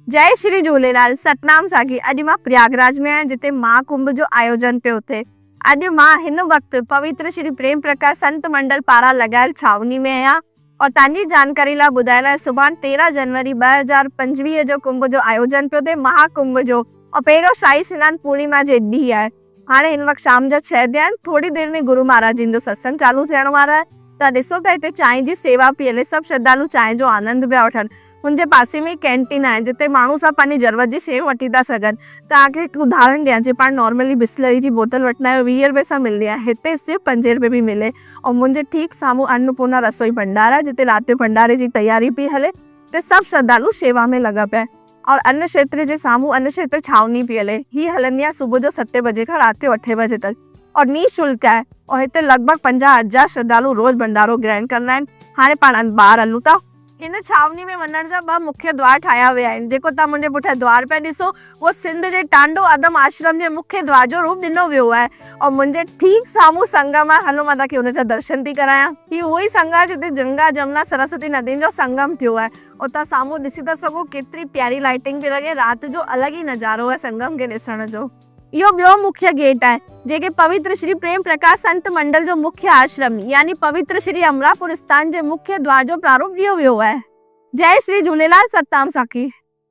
जय श्री झूलेलाल। सतनाम साखी। अॼु मां प्रयागराज में आहियां जिते महाकुंभ जो आयोजन पियो थिए। अॼु मां हिन वक़्तु पवित्र श्री प्रेम प्रकाश संत मंडल पारां लॻायल छावनी में आहियां और तव्हांजी जानकारी लाइ ॿुधाइण लाइ सुभाणे 13 जनवरी 2025 जो कुंभ जो आयोजन पियो थिए, महाकुंभ जो, और पहिरियों शाही स्नान पूर्णिमा जे ॾींहुं आहे। हाणे हिन वक़्तु शाम जा 6 थिया आहिनि। थोड़ी देर में गुरु महाराज जी जो सत्संग चालू थियण वारो आहे। त ॾिसो त हिते चांहि जी सेवा पई हले, सभु श्रद्धालु चांहि जो आनंद पिया वठनि। मुंहिंजे पासे में कैंटीन आहे जिते माण्हू सभु पंहिंजी ज़रूरत जी शयूं वठी था सघनि। तव्हांखे हिकु उदाहरण ॾियां, जे पाण नॉर्मली बिस्लरी जी बोतल वठंदा आहियूं 20 रुपए सां मिलंदी आहे, हिते सिर्फ़ु 5 रुपए भी मिले। और मुंहिंजे ठीक साम्हूं अन्नपूर्णा रसोई भंडार आहे जिते राति भंडारे जी तैयारी पई हले। ते सभु श्रद्धालु सेवा में लॻा पिया। और अन्न क्षेत्र जे साम्हूं अन्न क्षेत्र छावनी पई हले। ही हलंदी आहे सुबुह जो 7 बजे खां राति जो 8 बजे तक और निःशुल्क आहे। और हिते लॻभॻि 50,000 श्रद्धालु रोज़ भंडारो ग्रहण कंदा आहिनि। हाणे पाण ॿाहिरि हलूं था। इन छावनी में वञण जा 2 मुख्य द्वार ठाहिया विया आहिनि। जेको तव्हां मुंहिंजे पुठियां द्वार पिया ॾिसो, उहो सिंध जे टांडो आदम आश्रम जे मुख्य द्वार जो रूप ॾिनो वियो आहे। और मुंहिंजे ठीक साम्हूं संगम आहे। हलो मां तव्हांखे हुन जा दर्शन थी करायां। ही उहो ई संगम आहे जिते गंगा जमुना सरस्वती नदियुनि जो संगम थियो आहे। और तव्हां साम्हूं ॾिसी था सघो केतिरी प्यारी लाइटिंग पई लॻे। राति जो अलॻि ई नज़ारो आहे संगम खे ॾिसण जो। इहो ॿियो मुख्य गेट आहे जेके पवित्र श्री प्रेम प्रकाश संत मंडल जो मुख्य आश्रम यानी पवित्र श्री अमरापुर स्थान जे मुख्य द्वार जो प्रारूप ॾियो वियो आहे। जय श्री झूलेलाल। सतनाम साखी।